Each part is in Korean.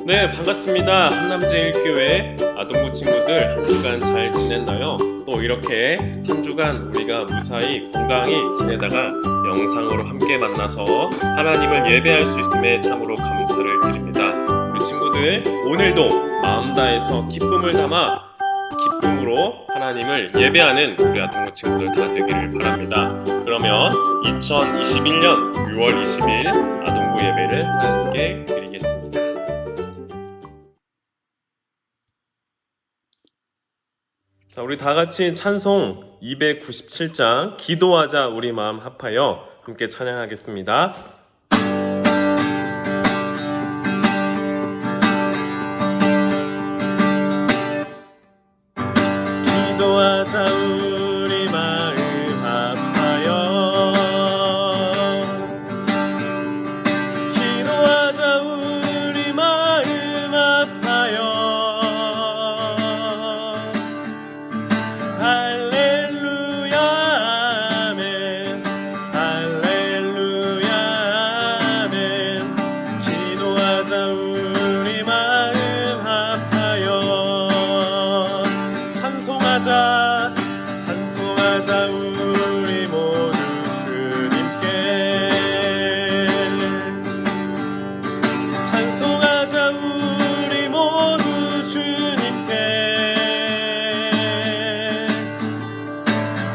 네, 반갑습니다. 한남제일교회 아동부 친구들 한 주간 잘 지냈나요? 또 이렇게 한 주간 우리가 무사히 건강히 지내다가 영상으로 함께 만나서 하나님을 예배할 수 있음에 참으로 감사를 드립니다. 우리 친구들 오늘도 마음 다해서 기쁨을 담아 기쁨으로 하나님을 예배하는 우리 아동부 친구들 다 되기를 바랍니다. 그러면 2021년 6월 20일 아동부 예배를 하나님께 드리겠습니다. 자, 우리 다 같이 찬송 297장 기도하자 우리 마음 합하여 함께 찬양하겠습니다. 기도하자 우리 마음 합하여 기도하자 우리 마음 합하여 할렐루야 아멘 할렐루야 아멘 기도하자 우리 마음 합하여 찬송하자 찬송하자 우리 모두 주님께 찬송하자 우리 모두 주님께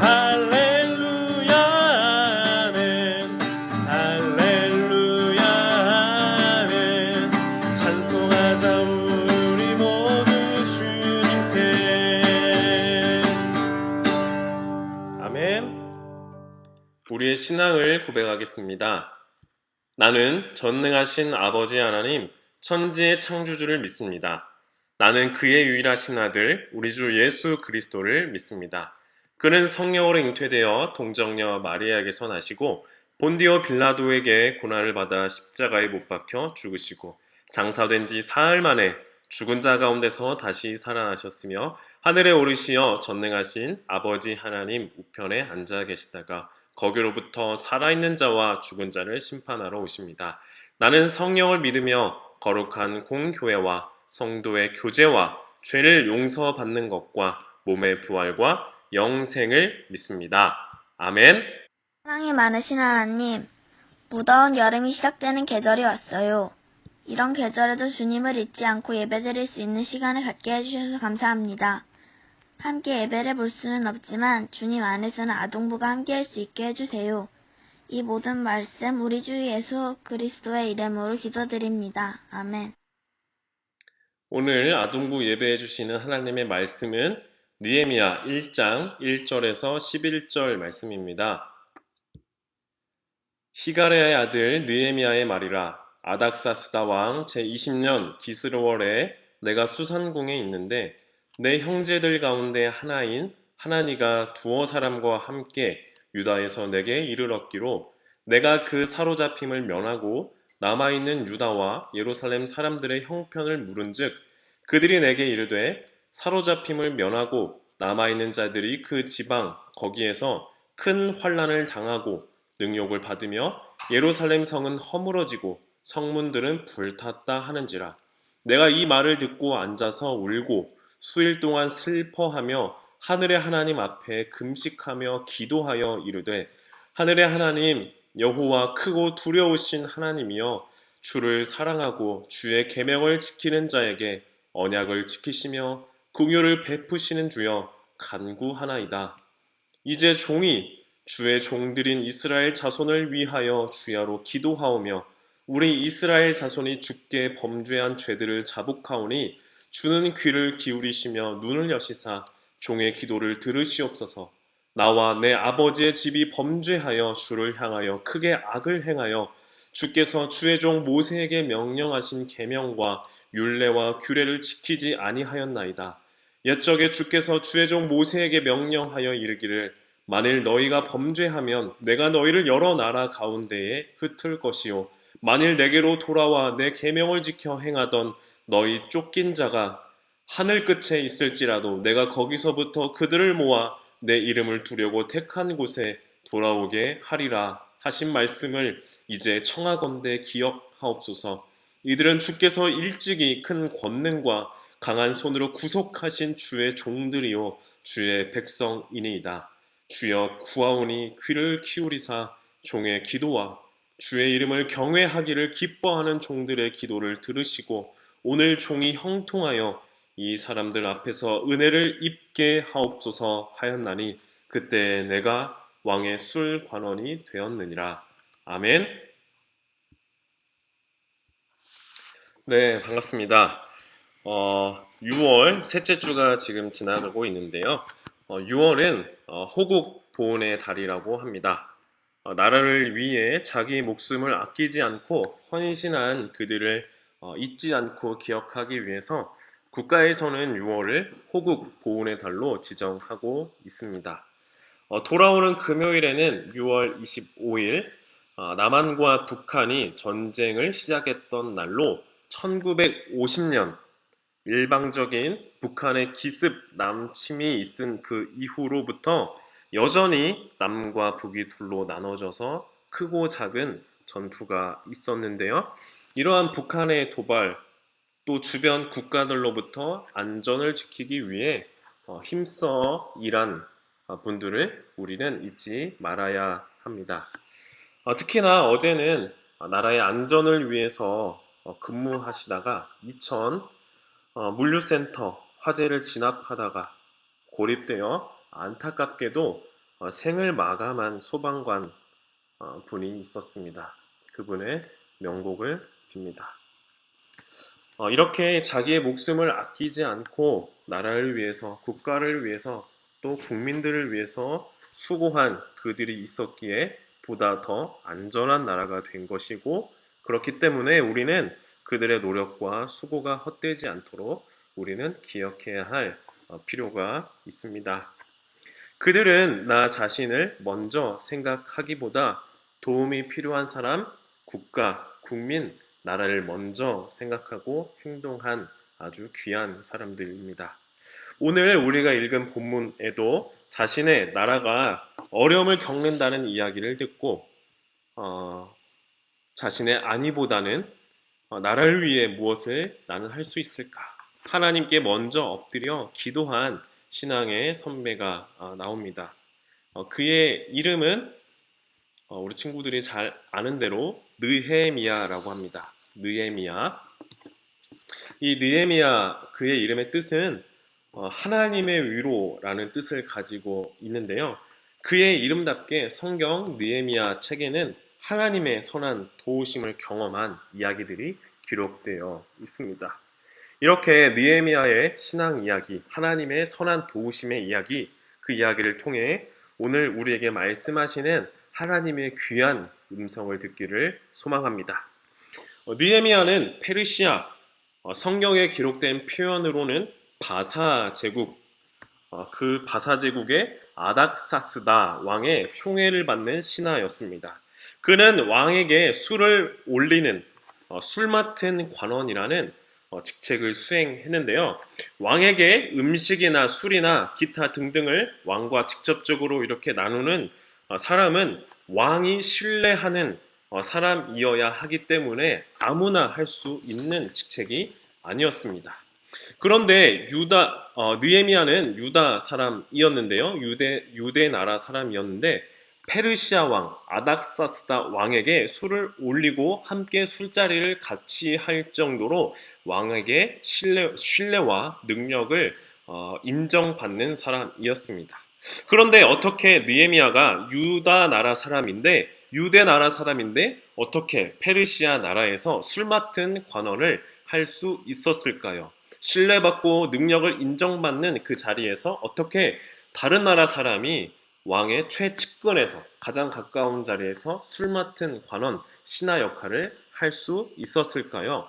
할렐루야 아멘 할렐루야 아멘 찬송하자 우리 모두 주님께 아멘. 우리의 신앙을 고백하겠습니다. 나는 전능하신 아버지 하나님 천지의 창조주를 믿습니다. 나는 그의 유일하신 아들 우리 주 예수 그리스도를 믿습니다. 그는 성령으로 잉태되어 동정녀 마리아에게서 나시고 본디오 빌라도에게 고난을 받아 십자가에 못 박혀 죽으시고 장사된 지 사흘 만에 죽은 자 가운데서 다시 살아나셨으며 하늘에 오르시어 전능하신 아버지 하나님 우편에 앉아 계시다가 거기로부터 살아있는 자와 죽은 자를 심판하러 오십니다. 나는 성령을 믿으며 거룩한 공교회와 성도의 교제와 죄를 용서받는 것과 몸의 부활과 영생을 믿습니다. 아멘. 사랑이 많으신 하나님, 무더운 여름이 시작되는 계절이 왔어요. 이런 계절에도 주님을 잊지 않고 예배드릴 수 있는 시간을 갖게 해주셔서 감사합니다. 함께 예배를 볼 수는 없지만 주님 안에서는 아동부가 함께할 수 있게 해주세요. 이 모든 말씀 우리 주 예수 그리스도의 이름으로 기도드립니다. 아멘. 오늘 아동부 예배해 주시는 하나님의 말씀은 느헤미야 1장 1절에서 11절 말씀입니다. 히가레아의 아들 느헤미야의 말이라. 아닥사스다 왕 제20년 기스르월에 내가 수산궁에 있는데 내 형제들 가운데 하나인 하나니가 두어 사람과 함께 유다에서 내게 이르렀기로 내가 그 사로잡힘을 면하고 남아있는 유다와 예루살렘 사람들의 형편을 물은즉 그들이 내게 이르되 사로잡힘을 면하고 남아있는 자들이 그 지방 거기에서 큰 환난을 당하고 능욕을 받으며 예루살렘 성은 허물어지고 성문들은 불탔다 하는지라. 내가 이 말을 듣고 앉아서 울고 수일 동안 슬퍼하며 하늘의 하나님 앞에 금식하며 기도하여 이르되 하늘의 하나님 여호와 크고 두려우신 하나님이여 주를 사랑하고 주의 계명을 지키는 자에게 언약을 지키시며 긍휼을 베푸시는 주여 간구하나이다. 이제 종이 주의 종들인 이스라엘 자손을 위하여 주야로 기도하오며 우리 이스라엘 자손이 주께 범죄한 죄들을 자복하오니 주는 귀를 기울이시며 눈을 여시사 종의 기도를 들으시옵소서. 나와 내 아버지의 집이 범죄하여 주를 향하여 크게 악을 행하여 주께서 주의 종 모세에게 명령하신 계명과 율례와 규례를 지키지 아니하였나이다. 옛적에 주께서 주의 종 모세에게 명령하여 이르기를 만일 너희가 범죄하면 내가 너희를 여러 나라 가운데에 흩을 것이요 만일 내게로 돌아와 내 계명을 지켜 행하던 너희 쫓긴 자가 하늘 끝에 있을지라도 내가 거기서부터 그들을 모아 내 이름을 두려고 택한 곳에 돌아오게 하리라 하신 말씀을 이제 청하건대 기억하옵소서. 이들은 주께서 일찍이 큰 권능과 강한 손으로 구속하신 주의 종들이요 주의 백성이니이다. 주여 구하오니 귀를 기울이사 종의 기도와 주의 이름을 경외하기를 기뻐하는 종들의 기도를 들으시고 오늘 종이 형통하여 이 사람들 앞에서 은혜를 입게 하옵소서 하였나니 그때 내가 왕의 술 관원이 되었느니라. 아멘. 네, 반갑습니다. 6월 셋째 주가 지금 지나가고 있는데요. 6월은 호국 보훈의 달이라고 합니다. 나라를 위해 자기 목숨을 아끼지 않고 헌신한 그들을 잊지 않고 기억하기 위해서 국가에서는 6월을 호국 보훈의 달로 지정하고 있습니다. 돌아오는 금요일에는 6월 25일 남한과 북한이 전쟁을 시작했던 날로 1950년 일방적인 북한의 기습 남침이 있은 그 이후로부터 여전히 남과 북이 둘로 나눠져서 크고 작은 전투가 있었는데요. 이러한 북한의 도발 또 주변 국가들로부터 안전을 지키기 위해 힘써 일한 분들을 우리는 잊지 말아야 합니다. 특히나 어제는 나라의 안전을 위해서 근무하시다가 이천 물류센터 화재를 진압하다가 고립되어 안타깝게도 생을 마감한 소방관 분이 있었습니다. 그분의 명복을 빕니다. 이렇게 자기의 목숨을 아끼지 않고 나라를 위해서, 국가를 위해서, 또 국민들을 위해서 수고한 그들이 있었기에 보다 더 안전한 나라가 된 것이고, 그렇기 때문에 우리는 그들의 노력과 수고가 헛되지 않도록 우리는 기억해야 할 필요가 있습니다. 그들은 나 자신을 먼저 생각하기보다 도움이 필요한 사람, 국가, 국민, 나라를 먼저 생각하고 행동한 아주 귀한 사람들입니다. 오늘 우리가 읽은 본문에도 자신의 나라가 어려움을 겪는다는 이야기를 듣고 자신의 안위보다는 나라를 위해 무엇을 나는 할 수 있을까? 하나님께 먼저 엎드려 기도한 신앙의 선배가 나옵니다. 그의 이름은 우리 친구들이 잘 아는 대로 느헤미야라고 합니다. 느헤미야. 이 느헤미야 그의 이름의 뜻은 하나님의 위로라는 뜻을 가지고 있는데요. 그의 이름답게 성경 느헤미야 책에는 하나님의 선한 도우심을 경험한 이야기들이 기록되어 있습니다. 이렇게 느헤미야의 신앙 이야기, 하나님의 선한 도우심의 이야기, 그 이야기를 통해 오늘 우리에게 말씀하시는 하나님의 귀한 음성을 듣기를 소망합니다. 느헤미야는 페르시아, 성경에 기록된 표현으로는 바사 제국, 그 바사 제국의 아닥사스다 왕의 총애를 받는 신하였습니다. 그는 왕에게 술을 올리는 술 맡은 관원이라는 직책을 수행했는데요. 왕에게 음식이나 술이나 기타 등등을 왕과 직접적으로 이렇게 나누는 사람은 왕이 신뢰하는 사람이어야 하기 때문에 아무나 할 수 있는 직책이 아니었습니다. 그런데 느헤미야는 유다 사람이었는데요. 유대 나라 사람이었는데 페르시아 왕 아닥사스다 왕에게 술을 올리고 함께 술자리를 같이 할 정도로 왕에게 신뢰와 능력을 인정받는 사람이었습니다. 그런데 어떻게 느헤미야가 유대 나라 사람인데 어떻게 페르시아 나라에서 술 맡은 관원을 할 수 있었을까요? 신뢰받고 능력을 인정받는 그 자리에서 어떻게 다른 나라 사람이 왕의 최측근에서 가장 가까운 자리에서 술 맡은 관원, 신하 역할을 할 수 있었을까요?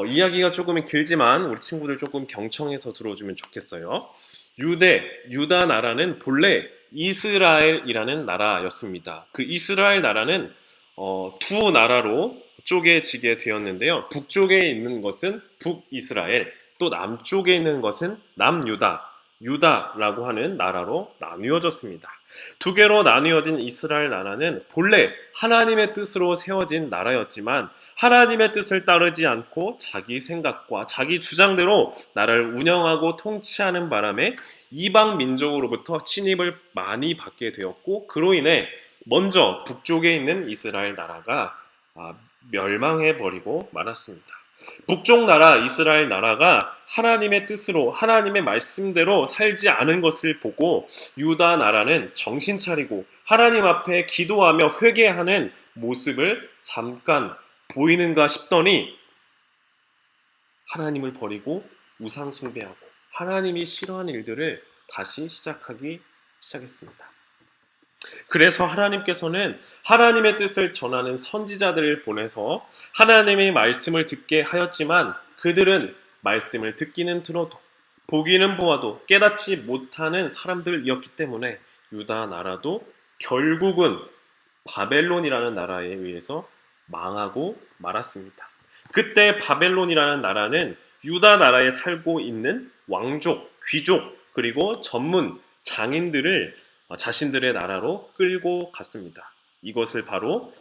이야기가 조금 길지만 우리 친구들 조금 경청해서 들어주면 좋겠어요. 유다 나라는 본래 이스라엘이라는 나라였습니다. 그 이스라엘 나라는 두 나라로 쪼개지게 되었는데요. 북쪽에 있는 것은 북이스라엘, 또 남쪽에 있는 것은 남유다, 유다라고 하는 나라로 나뉘어졌습니다. 두 개로 나뉘어진 이스라엘 나라는 본래 하나님의 뜻으로 세워진 나라였지만 하나님의 뜻을 따르지 않고 자기 생각과 자기 주장대로 나라를 운영하고 통치하는 바람에 이방 민족으로부터 침입을 많이 받게 되었고, 그로 인해 먼저 북쪽에 있는 이스라엘 나라가 멸망해버리고 말았습니다. 북쪽 나라 이스라엘 나라가 하나님의 뜻으로 하나님의 말씀대로 살지 않은 것을 보고 유다 나라는 정신 차리고 하나님 앞에 기도하며 회개하는 모습을 잠깐 보이는가 싶더니 하나님을 버리고 우상 숭배하고 하나님이 싫어하는 일들을 다시 시작하기 시작했습니다. 그래서 하나님께서는 하나님의 뜻을 전하는 선지자들을 보내서 하나님의 말씀을 듣게 하였지만 그들은 말씀을 듣기는 들어도 보기는 보아도 깨닫지 못하는 사람들이었기 때문에 유다 나라도 결국은 바벨론이라는 나라에 의해서 망하고 말았습니다. 그때 바벨론이라는 나라는 유다 나라에 살고 있는 왕족, 귀족, 그리고 전문 장인들을 자신들의 나라로 끌고 갔습니다. 이것을 바로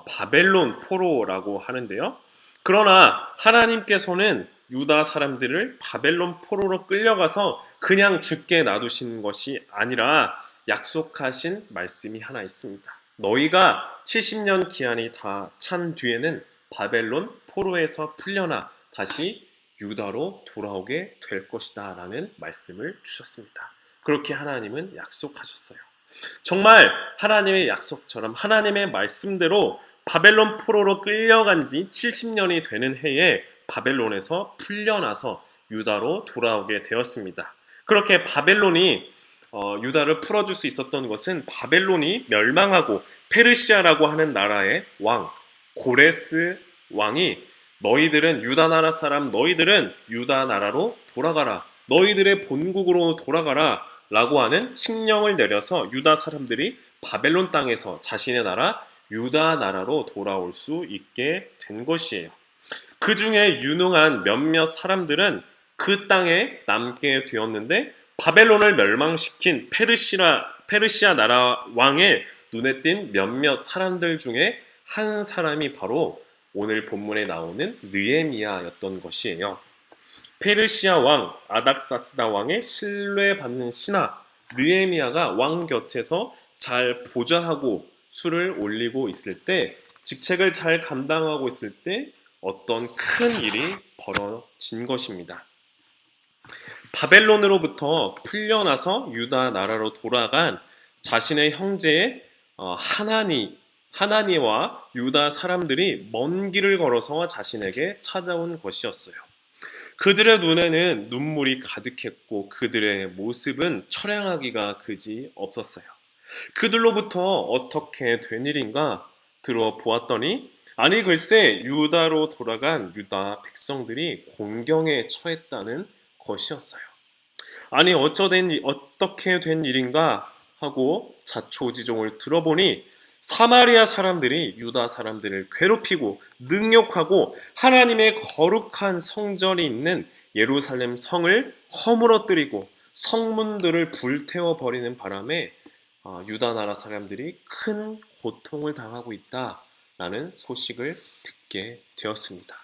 바벨론 포로라고 하는데요. 그러나 하나님께서는 유다 사람들을 바벨론 포로로 끌려가서 그냥 죽게 놔두신 것이 아니라 약속하신 말씀이 하나 있습니다. 너희가 70년 기한이 다 찬 뒤에는 바벨론 포로에서 풀려나 다시 유다로 돌아오게 될 것이다 라는 말씀을 주셨습니다. 그렇게 하나님은 약속하셨어요. 정말 하나님의 약속처럼 하나님의 말씀대로 바벨론 포로로 끌려간 지 70년이 되는 해에 바벨론에서 풀려나서 유다로 돌아오게 되었습니다. 그렇게 바벨론이 유다를 풀어줄 수 있었던 것은 바벨론이 멸망하고 페르시아라고 하는 나라의 왕 고레스 왕이 너희들은 유다 나라 사람, 너희들은 유다 나라로 돌아가라, 너희들의 본국으로 돌아가라 라고 하는 칙령을 내려서 유다 사람들이 바벨론 땅에서 자신의 나라 유다 나라로 돌아올 수 있게 된 것이에요. 그 중에 유능한 몇몇 사람들은 그 땅에 남게 되었는데 바벨론을 멸망시킨 페르시아 나라 왕의 눈에 띈 몇몇 사람들 중에 한 사람이 바로 오늘 본문에 나오는 느헤미야였던 것이에요. 페르시아 왕 아닥사스다 왕의 신뢰받는 신하 느헤미야가 왕 곁에서 잘 보좌하고 술을 올리고 있을 때, 직책을 잘 감당하고 있을 때 어떤 큰 일이 벌어진 것입니다. 바벨론으로부터 풀려나서 유다 나라로 돌아간 자신의 형제의 하나니와 유다 사람들이 먼 길을 걸어서 자신에게 찾아온 것이었어요. 그들의 눈에는 눈물이 가득했고 그들의 모습은 처량하기가 그지 없었어요. 그들로부터 어떻게 된 일인가 들어보았더니 아니 글쎄 유다로 돌아간 유다 백성들이 공경에 처했다는 것이었어요. 아니 어떻게 된 일인가 하고 자초지종을 들어보니 사마리아 사람들이 유다 사람들을 괴롭히고 능욕하고 하나님의 거룩한 성전이 있는 예루살렘 성을 허물어뜨리고 성문들을 불태워버리는 바람에 유다 나라 사람들이 큰 고통을 당하고 있다라는 소식을 듣게 되었습니다.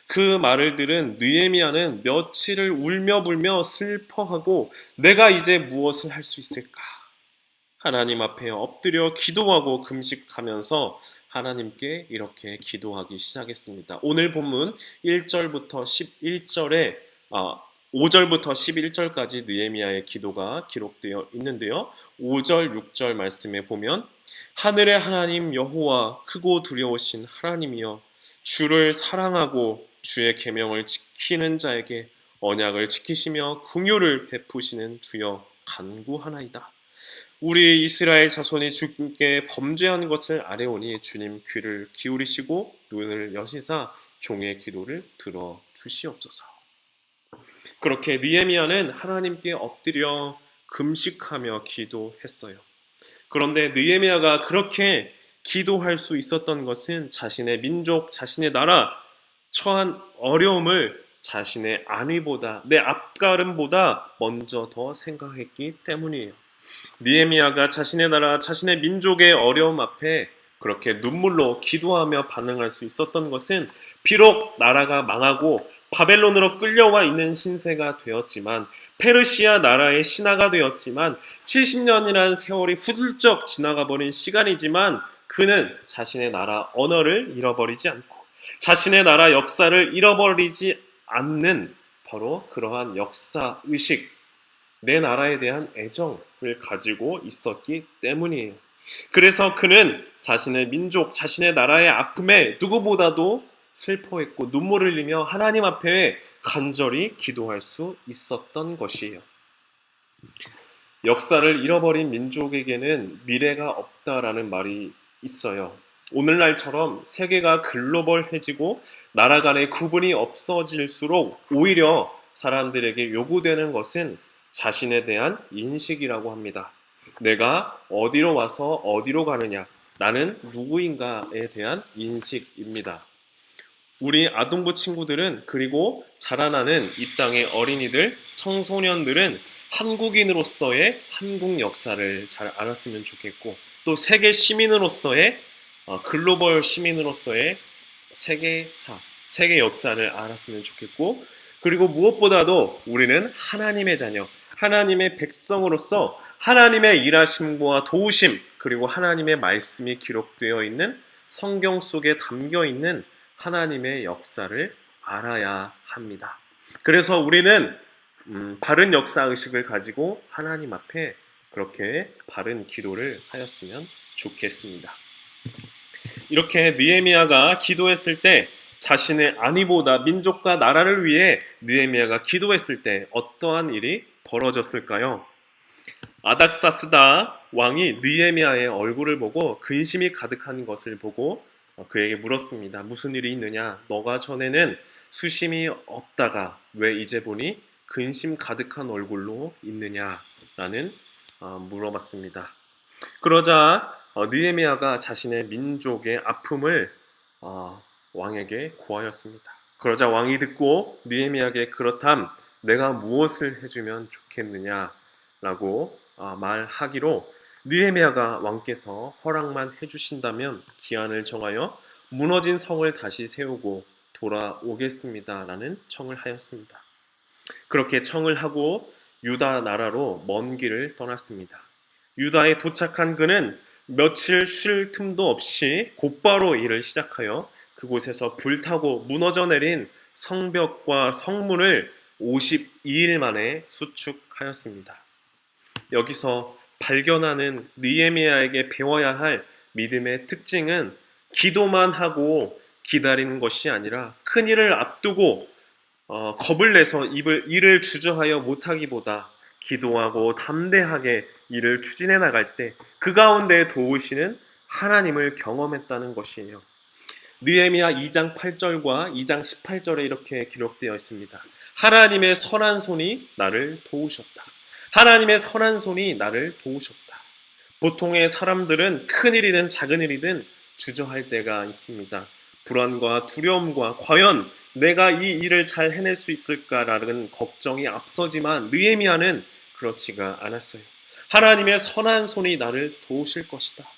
그 말을 들은 느헤미야는 며칠을 울며불며 슬퍼하고 내가 이제 무엇을 할 수 있을까? 하나님 앞에 엎드려 기도하고 금식하면서 하나님께 이렇게 기도하기 시작했습니다. 오늘 본문 1절부터 11절에 5절부터 11절까지 느헤미야의 기도가 기록되어 있는데요. 5절, 6절 말씀에 보면 하늘의 하나님 여호와 크고 두려우신 하나님이여 주를 사랑하고 주의 계명을 지키는 자에게 언약을 지키시며 긍휼을 베푸시는 주여 간구하나이다. 우리 이스라엘 자손이 주께 범죄한 것을 아뢰오니 주님 귀를 기울이시고 눈을 여시사 종의 기도를 들어주시옵소서. 그렇게 느헤미야는 하나님께 엎드려 금식하며 기도했어요. 그런데 느헤미야가 그렇게 기도할 수 있었던 것은 자신의 민족, 자신의 나라 처한 어려움을 자신의 안위보다 내 앞가름보다 먼저 더 생각했기 때문이에요. 느헤미야가 자신의 나라, 자신의 민족의 어려움 앞에 그렇게 눈물로 기도하며 반응할 수 있었던 것은 비록 나라가 망하고 바벨론으로 끌려와 있는 신세가 되었지만, 페르시아 나라의 신하가 되었지만, 70년이라는 세월이 훌쩍 지나가 버린 시간이지만 그는 자신의 나라 언어를 잃어버리지 않고 자신의 나라 역사를 잃어버리지 않는 바로 그러한 역사 의식, 내 나라에 대한 애정을 가지고 있었기 때문이에요. 그래서 그는 자신의 민족, 자신의 나라의 아픔에 누구보다도 슬퍼했고 눈물을 흘리며 하나님 앞에 간절히 기도할 수 있었던 것이에요. 역사를 잃어버린 민족에게는 미래가 없다라는 말이 있어요. 오늘날처럼 세계가 글로벌해지고 나라 간의 구분이 없어질수록 오히려 사람들에게 요구되는 것은 자신에 대한 인식이라고 합니다. 내가 어디로 와서 어디로 가느냐, 나는 누구인가에 대한 인식입니다. 우리 아동부 친구들은, 그리고 자라나는 이 땅의 어린이들, 청소년들은 한국인으로서의 한국 역사를 잘 알았으면 좋겠고, 또 세계 시민으로서의 글로벌 시민으로서의 세계사, 세계 역사를 알았으면 좋겠고, 그리고 무엇보다도 우리는 하나님의 자녀, 하나님의 백성으로서 하나님의 일하심과 도우심, 그리고 하나님의 말씀이 기록되어 있는 성경 속에 담겨 있는 하나님의 역사를 알아야 합니다. 그래서 우리는 바른 역사 의식을 가지고 하나님 앞에 그렇게 바른 기도를 하였으면 좋겠습니다. 이렇게 느헤미야가 기도했을 때, 자신의 안위보다 민족과 나라를 위해 느헤미야가 기도했을 때 어떠한 일이 벌어졌을까요? 아닥사스다 왕이 느헤미야의 얼굴을 보고 근심이 가득한 것을 보고 그에게 물었습니다. 무슨 일이 있느냐? 너가 전에는 수심이 없다가 왜 이제 보니 근심 가득한 얼굴로 있느냐? 라는 물어봤습니다. 그러자 느헤미야가 자신의 민족의 아픔을 왕에게 고하였습니다. 그러자 왕이 듣고 느헤미야에게 그렇담 내가 무엇을 해주면 좋겠느냐라고 말하기로, 느헤미야가 왕께서 허락만 해주신다면 기한을 정하여 무너진 성을 다시 세우고 돌아오겠습니다라는 청을 하였습니다. 그렇게 청을 하고 유다 나라로 먼 길을 떠났습니다. 유다에 도착한 그는 며칠 쉴 틈도 없이 곧바로 일을 시작하여 그곳에서 불타고 무너져 내린 성벽과 성문을 52일 만에 수축하였습니다. 여기서 발견하는 느헤미야에게 배워야 할 믿음의 특징은 기도만 하고 기다리는 것이 아니라 큰 일을 앞두고 겁을 내서 일을 주저하여 못하기보다 기도하고 담대하게 일을 추진해 나갈 때 그 가운데 도우시는 하나님을 경험했다는 것이에요. 느헤미야 2장 8절과 2장 18절에 이렇게 기록되어 있습니다. 하나님의 선한 손이 나를 도우셨다. 하나님의 선한 손이 나를 도우셨다. 보통의 사람들은 큰 일이든 작은 일이든 주저할 때가 있습니다. 불안과 두려움과 과연 내가 이 일을 잘 해낼 수 있을까라는 걱정이 앞서지만 느헤미야는 그렇지가 않았어요. 하나님의 선한 손이 나를 도우실 것이다.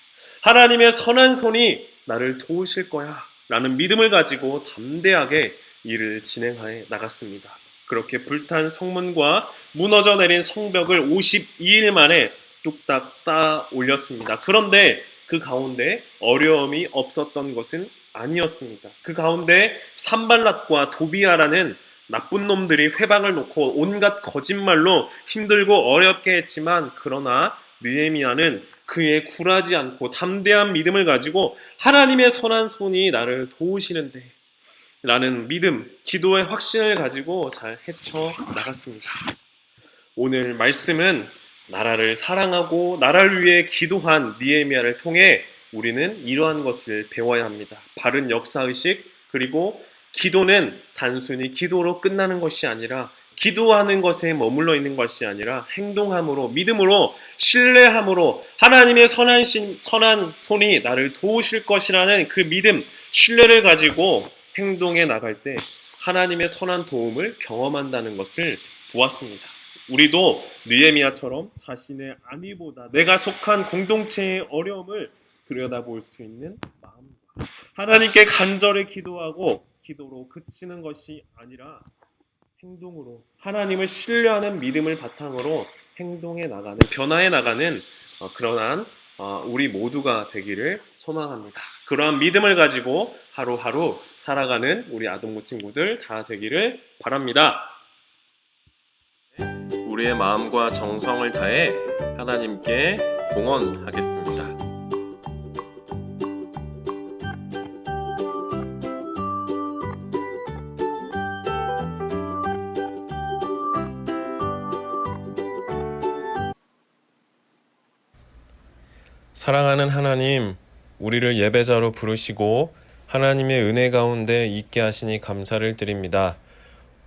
하나님의 선한 손이 나를 도우실 거야 라는 믿음을 가지고 담대하게 일을 진행해 나갔습니다. 그렇게 불탄 성문과 무너져 내린 성벽을 52일 만에 뚝딱 쌓아 올렸습니다. 그런데 그 가운데 어려움이 없었던 것은 아니었습니다. 그 가운데 산발랏과 도비아라는 나쁜 놈들이 회방을 놓고 온갖 거짓말로 힘들고 어렵게 했지만, 그러나 느헤미야는 그의 굴하지 않고 담대한 믿음을 가지고 하나님의 선한 손이 나를 도우시는데 라는 믿음, 기도의 확신을 가지고 잘 헤쳐나갔습니다. 오늘 말씀은 나라를 사랑하고 나라를 위해 기도한 느헤미야를 통해 우리는 이러한 것을 배워야 합니다. 바른 역사의식, 그리고 기도는 단순히 기도로 끝나는 것이 아니라, 기도하는 것에 머물러 있는 것이 아니라 행동함으로, 믿음으로, 신뢰함으로 하나님의 선한 손이 나를 도우실 것이라는 그 믿음, 신뢰를 가지고 행동해 나갈 때 하나님의 선한 도움을 경험한다는 것을 보았습니다. 우리도 느헤미야처럼 자신의 안위보다 내가 속한 공동체의 어려움을 들여다볼 수 있는 마음과 하나님께 간절히 기도하고 기도로 그치는 것이 아니라 행동으로 하나님을 신뢰하는 믿음을 바탕으로 행동해 나가는 변화해 나가는 그러한 우리 모두가 되기를 소망합니다. 그러한 믿음을 가지고 하루하루 살아가는 우리 아동부 친구들 다 되기를 바랍니다. 우리의 마음과 정성을 다해 하나님께 봉헌하겠습니다. 사랑하는 하나님, 우리를 예배자로 부르시고 하나님의 은혜 가운데 있게 하시니 감사를 드립니다.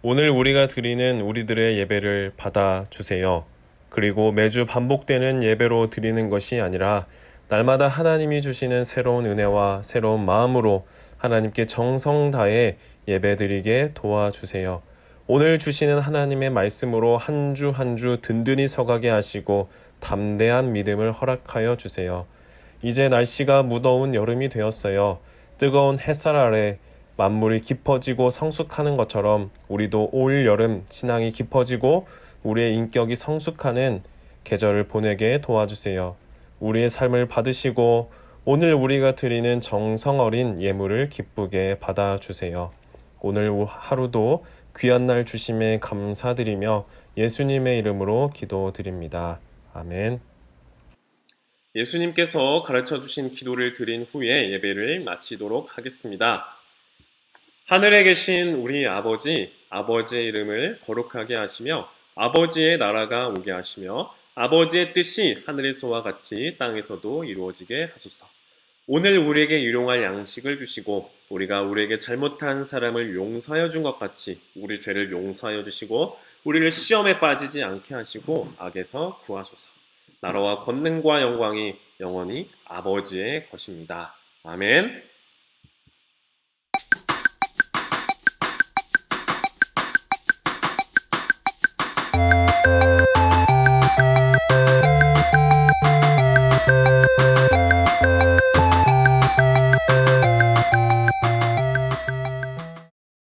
오늘 우리가 드리는 우리들의 예배를 받아주세요. 그리고 매주 반복되는 예배로 드리는 것이 아니라 날마다 하나님이 주시는 새로운 은혜와 새로운 마음으로 하나님께 정성 다해 예배드리게 도와주세요. 오늘 주시는 하나님의 말씀으로 한 주 한 주 든든히 서가게 하시고 담대한 믿음을 허락하여 주세요. 이제 날씨가 무더운 여름이 되었어요. 뜨거운 햇살 아래 만물이 깊어지고 성숙하는 것처럼 우리도 올 여름 신앙이 깊어지고 우리의 인격이 성숙하는 계절을 보내게 도와주세요. 우리의 삶을 받으시고 오늘 우리가 드리는 정성 어린 예물을 기쁘게 받아주세요. 오늘 하루도 귀한 날 주심에 감사드리며 예수님의 이름으로 기도드립니다. 아멘. 예수님께서 가르쳐 주신 기도를 드린 후에 예배를 마치도록 하겠습니다. 하늘에 계신 우리 아버지, 아버지의 이름을 거룩하게 하시며 아버지의 나라가 오게 하시며 아버지의 뜻이 하늘에서와 같이 땅에서도 이루어지게 하소서. 오늘 우리에게 일용할 양식을 주시고 우리가 우리에게 잘못한 사람을 용서하여 준 것 같이 우리 죄를 용서하여 주시고 우리를 시험에 빠지지 않게 하시고 악에서 구하소서. 나라와 권능과 영광이 영원히 아버지의 것입니다. 아멘.